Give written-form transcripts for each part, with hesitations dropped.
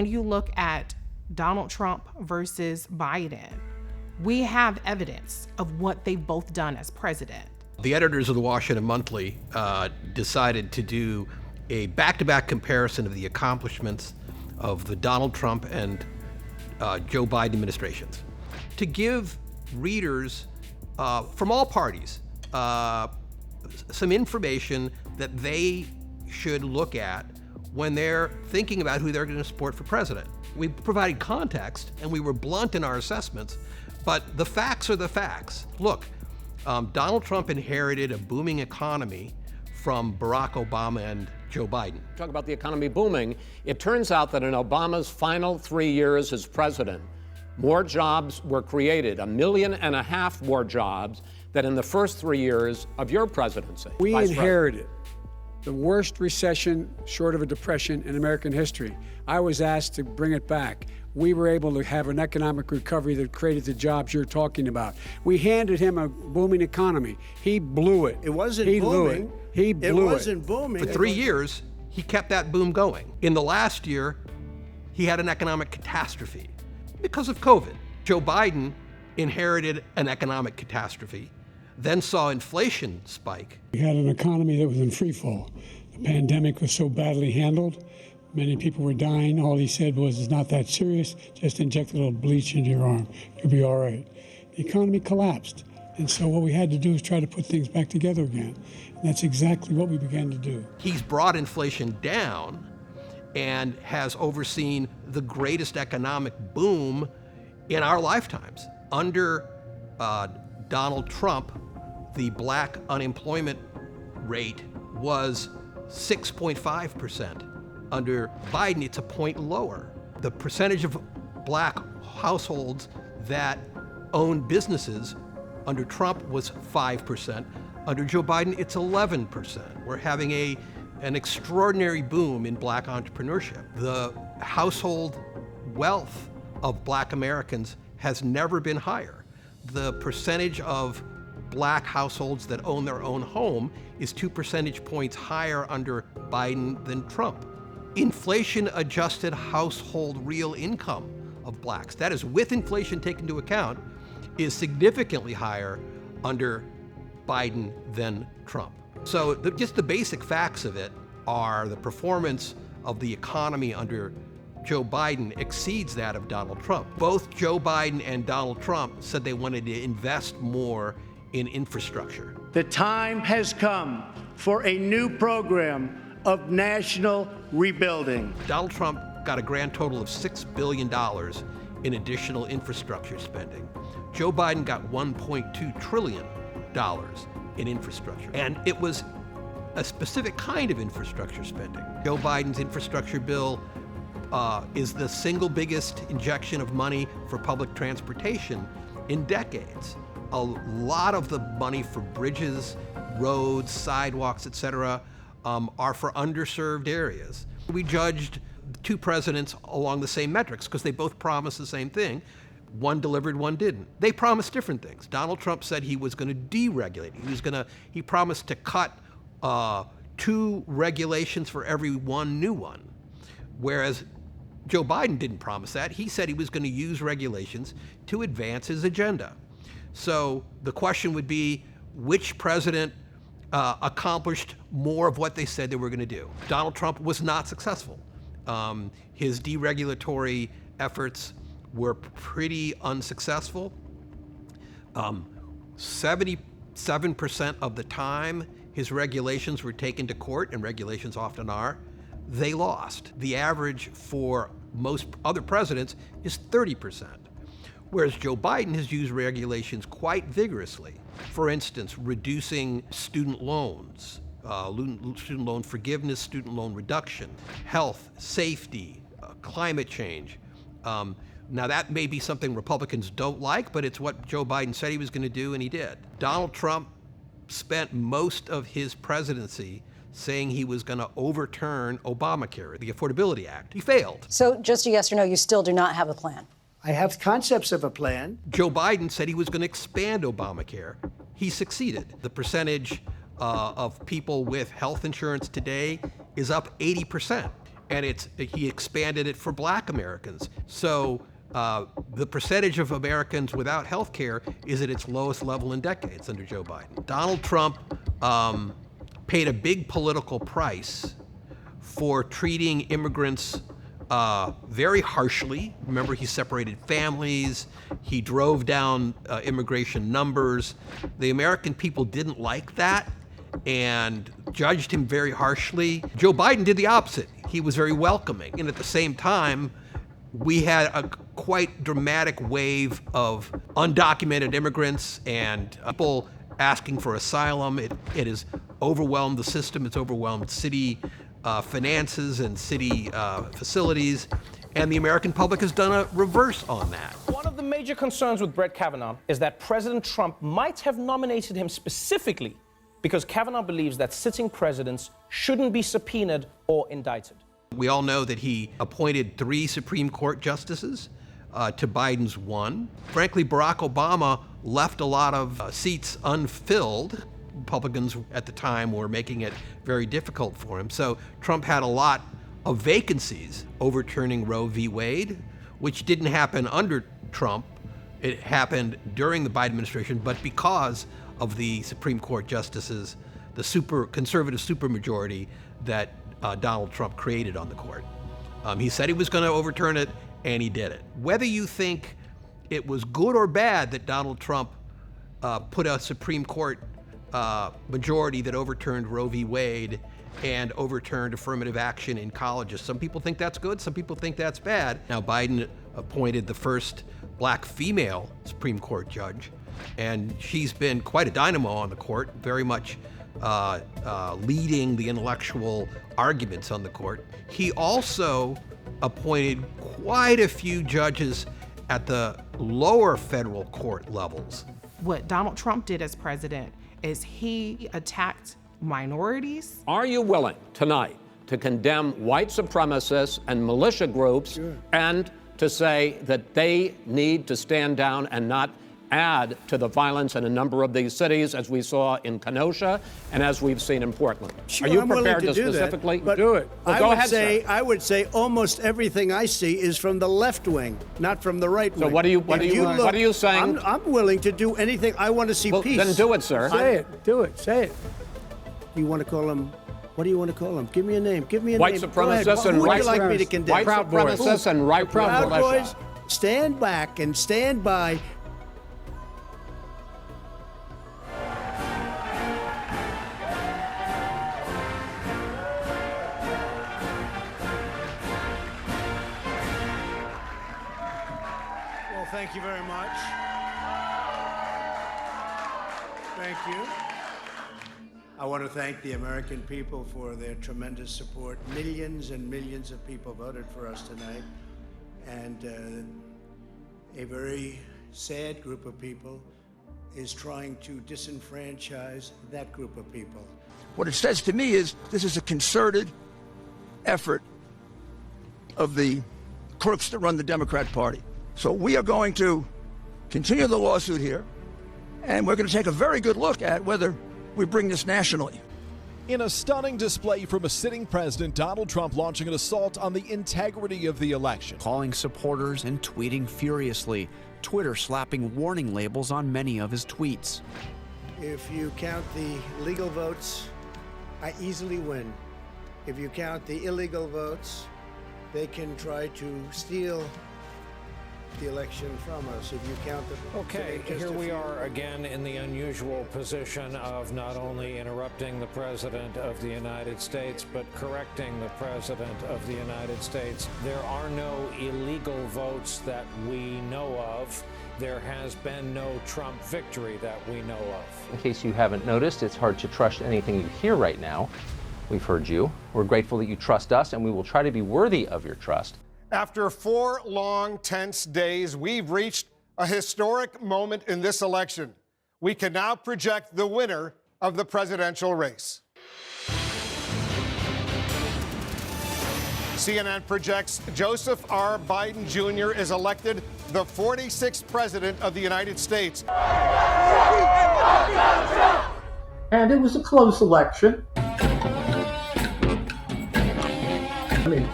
when you look at Donald Trump versus Biden, we have evidence of what they've both done as president. The editors of the Washington Monthly decided to do a back-to-back comparison of the accomplishments of the Donald Trump and Joe Biden administrations, to give readers from all parties some information that they should look at when they're thinking about who they're going to support for president. We provided context and we were blunt in our assessments, but the facts are the facts. Look, Donald Trump inherited a booming economy from Barack Obama and Joe Biden. Talk about the economy booming. It turns out that in Obama's final 3 years as president, more jobs were created, 1.5 million more jobs than in the first 3 years of your presidency. We inherited the worst recession short of a depression in American history. I was asked to bring it back. We were able to have an economic recovery that created the jobs you're talking about. We handed him a booming economy. He blew it. It wasn't booming. Blew it. He blew it. It wasn't booming. For 3 years, he kept that boom going. In the last year, he had an economic catastrophe because of COVID. Joe Biden inherited an economic catastrophe, then saw inflation spike. We had an economy that was in free fall. The pandemic was so badly handled. Many people were dying. All he said was, it's not that serious. Just inject a little bleach into your arm. You'll be all right. The economy collapsed. And so what we had to do is try to put things back together again. And that's exactly what we began to do. He's brought inflation down and has overseen the greatest economic boom in our lifetimes. Under Donald Trump, the black unemployment rate was 6.5%. Under Biden, it's a point lower. The percentage of black households that own businesses under Trump was 5%. Under Joe Biden, it's 11%. We're having an extraordinary boom in black entrepreneurship. The household wealth of black Americans has never been higher. The percentage of black households that own their own home is 2 percentage points higher under Biden than Trump. Inflation-adjusted household real income of blacks, that is with inflation taken into account, is significantly higher under Biden than Trump. So just the basic facts of it are the performance of the economy under Joe Biden exceeds that of Donald Trump. Both Joe Biden and Donald Trump said they wanted to invest more in infrastructure. The time has come for a new program of national rebuilding. Donald Trump got a grand total of $6 billion in additional infrastructure spending. Joe Biden got $1.2 trillion in infrastructure. And it was a specific kind of infrastructure spending. Joe Biden's infrastructure bill is the single biggest injection of money for public transportation in decades. A lot of the money for bridges, roads, sidewalks, et cetera, are for underserved areas. We judged two presidents along the same metrics because they both promised the same thing. One delivered, one didn't. They promised different things. Donald Trump said he was going to deregulate. He promised to cut 2 regulations for every 1 new one. Whereas Joe Biden didn't promise that. He said he was going to use regulations to advance his agenda. So the question would be, which president accomplished more of what they said they were going to do? Donald Trump was not successful. His deregulatory efforts were pretty unsuccessful. 77% of the time his regulations were taken to court, and regulations often are, they lost. The average for most other presidents is 30%. Whereas Joe Biden has used regulations quite vigorously. For instance, reducing student loans, student loan forgiveness, student loan reduction, health, safety, climate change. Now that may be something Republicans don't like, but it's what Joe Biden said he was going to do, and he did. Donald Trump spent most of his presidency saying he was going to overturn Obamacare, the Affordability Act. He failed. So just a yes or no, you still do not have a plan? I have concepts of a plan. Joe Biden said he was going to expand Obamacare. He succeeded. The percentage of people with health insurance today is up 80%. and he expanded it for Black Americans. So the percentage of Americans without health care is at its lowest level in decades under Joe Biden. Donald Trump paid a big political price for treating immigrants very harshly. Remember, he separated families. He drove down immigration numbers. The American people didn't like that and judged him very harshly. Joe Biden did the opposite. He was very welcoming. And at the same time, we had a quite dramatic wave of undocumented immigrants and people asking for asylum. It has overwhelmed the system. It's overwhelmed city finances and city facilities. And the American public has done a reverse on that. One of the major concerns with Brett Kavanaugh is that President Trump might have nominated him specifically because Kavanaugh believes that sitting presidents shouldn't be subpoenaed or indicted. We all know that he appointed 3 Supreme Court justices to Biden's 1. Frankly, Barack Obama left a lot of seats unfilled. Republicans at the time were making it very difficult for him. So Trump had a lot of vacancies. Overturning Roe v. Wade, which didn't happen under Trump. It happened during the Biden administration, but because of the Supreme Court justices, the conservative supermajority that Donald Trump created on the court. He said he was going to overturn it, and he did it. Whether you think it was good or bad that Donald Trump put a Supreme Court majority that overturned Roe v. Wade and overturned affirmative action in colleges. Some people think that's good, some people think that's bad. Now, Biden appointed the first Black female Supreme Court judge, and she's been quite a dynamo on the court, very much leading the intellectual arguments on the court. He also appointed quite a few judges at the lower federal court levels. What Donald Trump did as president is he attacked minorities. Are you willing tonight to condemn white supremacists and militia groups and to say that they need to stand down and not add to the violence in a number of these cities, as we saw in Kenosha and as we've seen in Portland? Sure, Are you I'm willing prepared to do specifically that, but do it? Well, go ahead, sir. I would say almost everything I see is from the left wing, not from the right wing. So what are you saying? I'm willing to do anything. I want to see peace. Then do it, sir. Say it. Do it. Say it. You want to call him? What do you want to call him? Give me a name. Give me a White name. supremacists and Who would white you like me to condemn? White supremacists and right Proud militia. Boys, stand back and stand by. Well, thank you very much. Thank you. I want to thank the American people for their tremendous support. Millions and millions of people voted for us tonight. And a very sad group of people is trying to disenfranchise that group of people. What it says to me is this is a concerted effort of the crooks that run the Democrat Party. So we are going to continue the lawsuit here, and we're going to take a very good look at whether we bring this nationally. In a stunning display from a sitting president, Donald Trump launching an assault on the integrity of the election. Calling supporters and tweeting furiously, Twitter slapping warning labels on many of his tweets. If you count the legal votes, I easily win. If you count the illegal votes, they can try to steal the election from us. If you count the... Okay, here we are again in the unusual position of not only interrupting the President of the United States, but correcting the President of the United States. There are no illegal votes that we know of. There has been no Trump victory that we know of. In case you haven't noticed, it's hard to trust anything you hear right now. We've heard you. We're grateful that you trust us, and we will try to be worthy of your trust. After 4 long, tense days, we've reached a historic moment in this election. We can now project the winner of the presidential race. CNN projects Joseph R. Biden Jr. is elected the 46th president of the United States. And it was a close election. I mean,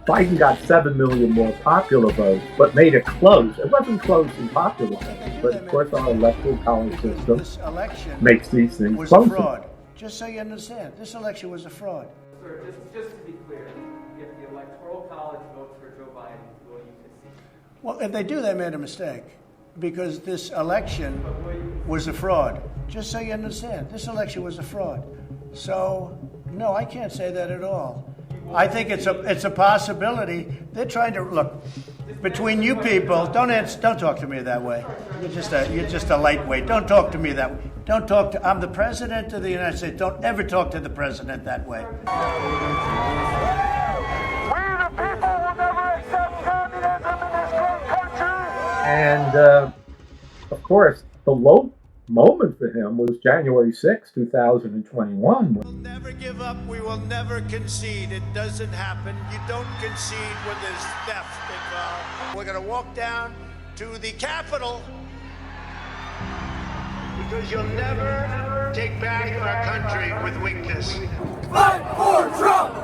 Biden got 7 million more popular votes, but made it close. It wasn't close in popular votes, but of course our electoral college system makes these things was closer. a fraud. Just so you understand, this election was a fraud. Sir, just to be clear, if the electoral college votes for Joe Biden, will you concede? Well, if they do, they made a mistake, because this election was a fraud. Just so you understand, this election was a fraud. So, no, I can't say that at all. I think it's a possibility. They're trying to look between you people. Don't talk to me that way. You're just a lightweight. Don't talk to me that way. Don't talk to. I'm the president of the United States. Don't ever talk to the president that way. We the people will never accept communism in this great country. And of course, the low moment for him was January 6, 2021. We'll never give up. We will never concede. It doesn't happen. You don't concede when there's theft involved. We're going to walk down to the Capitol because you'll never take back our country with weakness. Fight for Trump!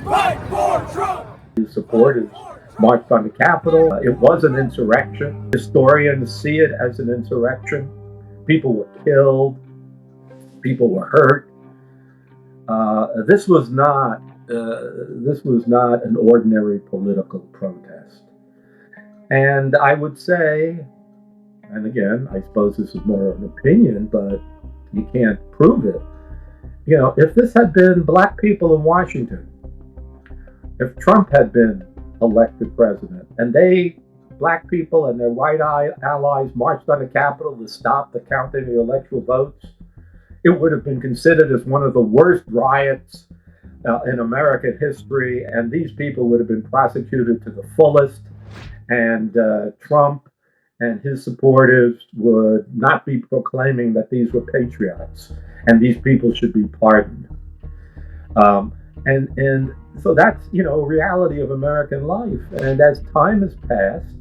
Fight for Trump! His supporters marched on the Capitol. It was an insurrection. Historians see it as an insurrection. People were killed. People were hurt. This was not an ordinary political protest. And I would say, and again, I suppose this is more of an opinion, but you can't prove it. You know, if this had been black people in Washington, if Trump had been elected president, and black people and their white allies marched on the Capitol to stop the counting of the electoral votes, it would have been considered as one of the worst riots in American history, and these people would have been prosecuted to the fullest, and Trump and his supporters would not be proclaiming that these were patriots and these people should be pardoned. And so that's, you know, a reality of American life. And as time has passed,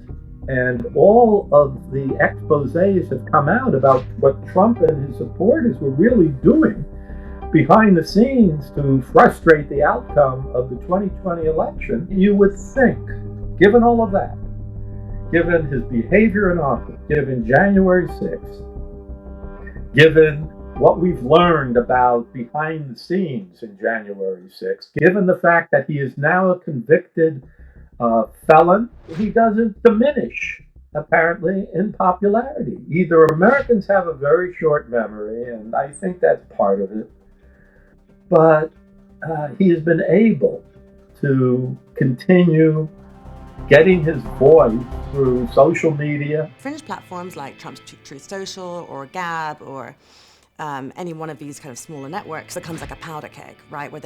and all of the exposés have come out about what Trump and his supporters were really doing behind the scenes to frustrate the outcome of the 2020 election, you would think, given all of that, given his behavior in office, given January 6th, given what we've learned about behind the scenes in January 6th, given the fact that he is now a convicted felon, he doesn't diminish, apparently, in popularity. Either Americans have a very short memory, and I think that's part of it, but he has been able to continue getting his voice through social media. Fringe platforms like Trump's Truth Social or Gab or any one of these kind of smaller networks becomes like a powder keg, right? Where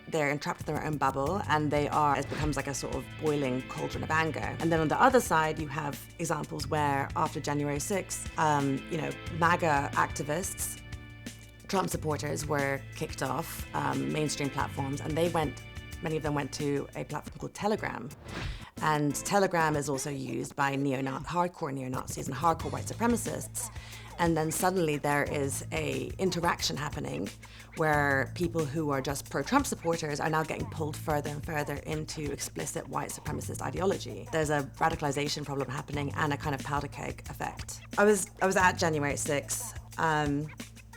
they're entrapped in their own bubble, and it becomes like a sort of boiling cauldron of anger. And then on the other side, you have examples where after January 6th, MAGA activists, Trump supporters were kicked off mainstream platforms, and many of them went to a platform called Telegram. And Telegram is also used by hardcore neo-Nazis and hardcore white supremacists. And then suddenly there is a interaction happening where people who are just pro-Trump supporters are now getting pulled further and further into explicit white supremacist ideology. There's a radicalization problem happening and a kind of powder keg effect. I was at January 6th,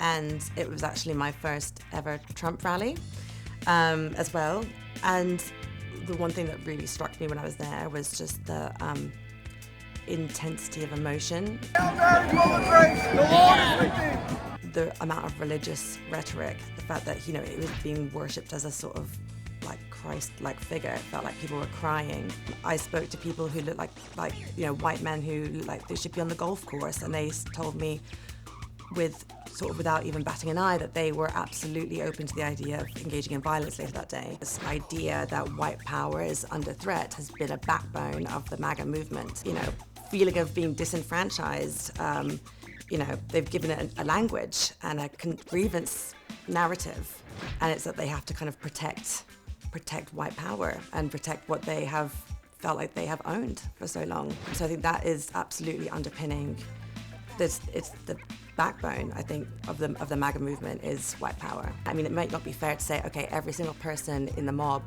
and it was actually my first ever Trump rally as well. And the one thing that really struck me when I was there was just the intensity of emotion. The amount of religious rhetoric, the fact that, it was being worshipped as a sort of like Christ-like figure. It felt like people were crying. I spoke to people who looked like white men who looked like they should be on the golf course, and they told me without even batting an eye that they were absolutely open to the idea of engaging in violence later that day. This idea that white power is under threat has been a backbone of the MAGA movement. Feeling of being disenfranchised, they've given it a language and a grievance narrative, and it's that they have to kind of protect white power and protect what they have felt like they have owned for so long. So I think that is absolutely underpinning this. It's the backbone, I think, of the MAGA movement is white power. I mean, it might not be fair to say, okay, every single person in the mob,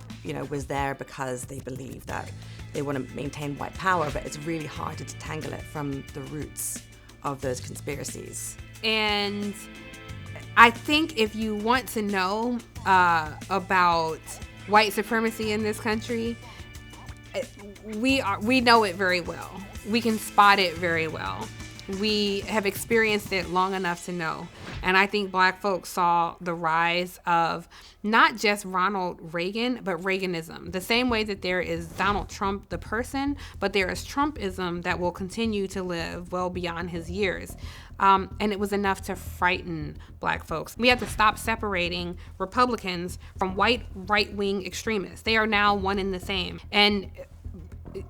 was there because they believe that they want to maintain white power, but it's really hard to detangle it from the roots of those conspiracies. And I think if you want to know about white supremacy in this country, we know it very well. We can spot it very well. We have experienced it long enough to know. And I think Black folks saw the rise of not just Ronald Reagan, but Reaganism. The same way that there is Donald Trump, the person, but there is Trumpism that will continue to live well beyond his years. And it was enough to frighten Black folks. We have to stop separating Republicans from white right-wing extremists. They are now one and the same. And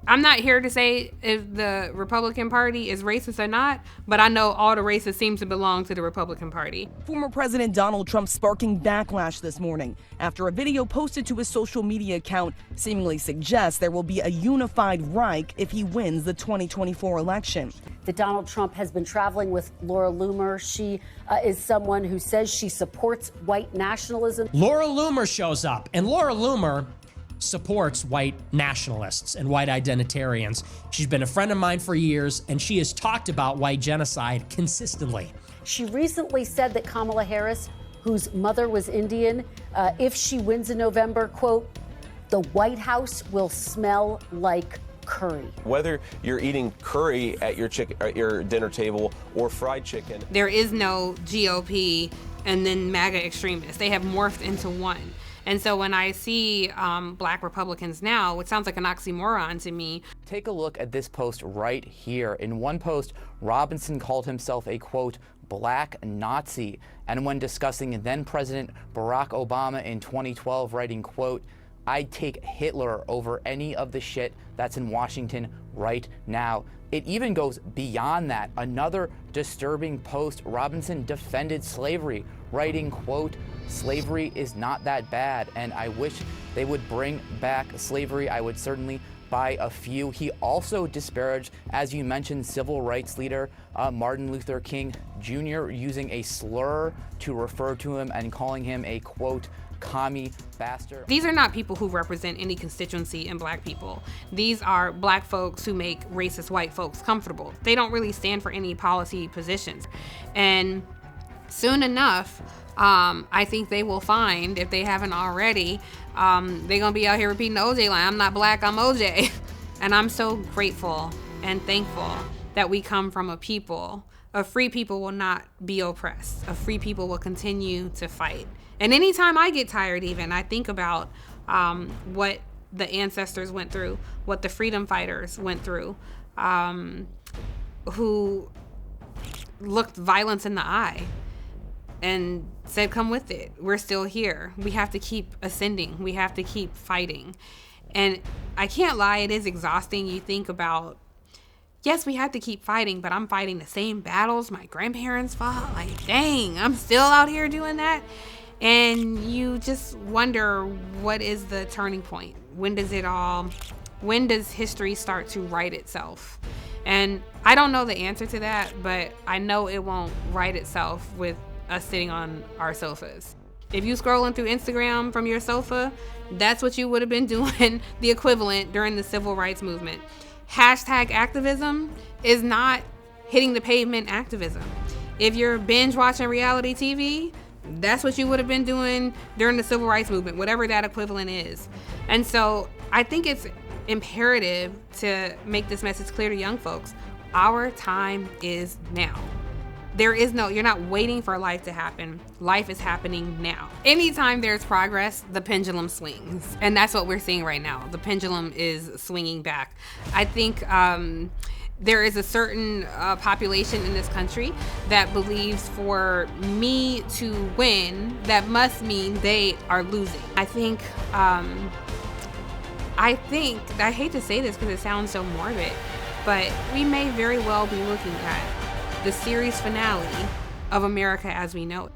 I'm not here to say if the Republican Party is racist or not, but I know all the racists seem to belong to the Republican Party. Former President Donald Trump sparking backlash this morning after a video posted to his social media account seemingly suggests there will be a unified Reich if he wins the 2024 election. That Donald Trump has been traveling with Laura Loomer. She is someone who says she supports white nationalism. Laura Loomer shows up, and Laura Loomer supports white nationalists and white identitarians. She's been a friend of mine for years, and she has talked about white genocide consistently. She recently said that Kamala Harris, whose mother was Indian, if she wins in November, quote, the White House will smell like curry. Whether you're eating curry at your dinner table or fried chicken. There is no GOP and then MAGA extremists. They have morphed into one. And so when I see Black Republicans now, which sounds like an oxymoron to me. Take a look at this post right here. In one post, Robinson called himself a, quote, Black Nazi. And when discussing then President Barack Obama in 2012, writing, quote, I'd take Hitler over any of the shit that's in Washington right now. It even goes beyond that. Another disturbing post, Robinson defended slavery, writing, quote, slavery is not that bad, and I wish they would bring back slavery. I would certainly buy a few. He also disparaged, as you mentioned, civil rights leader Martin Luther King Jr., using a slur to refer to him and calling him a, quote, commie bastard. These are not people who represent any constituency in Black people. These are Black folks who make racist white folks comfortable. They don't really stand for any policy positions. And soon enough, I think they will find, if they haven't already, they're gonna be out here repeating the OJ line, I'm not Black, I'm OJ. And I'm so grateful and thankful that we come from a people. A free people will not be oppressed. A free people will continue to fight. And anytime I get tired even, I think about what the ancestors went through, what the freedom fighters went through, who looked violence in the eye and said, come with it. We're still here. We have to keep ascending. We have to keep fighting. And I can't lie, it is exhausting. You think about, yes, we have to keep fighting, but I'm fighting the same battles my grandparents fought. Like, dang, I'm still out here doing that. And you just wonder, what is the turning point? When does history start to right itself? And I don't know the answer to that, but I know it won't right itself with us sitting on our sofas. If you scrolling through Instagram from your sofa, that's what you would have been doing, the equivalent during the civil rights movement. Hashtag activism is not hitting the pavement activism. If you're binge watching reality TV, that's what you would have been doing during the civil rights movement, whatever that equivalent is. And so I think it's imperative to make this message clear to young folks. Our time is now. You're not waiting for life to happen. Life is happening now. Anytime there's progress, the pendulum swings. And that's what we're seeing right now. The pendulum is swinging back. I think there is a certain population in this country that believes for me to win, that must mean they are losing. I hate to say this because it sounds so morbid, but we may very well be looking at the series finale of America as we know it.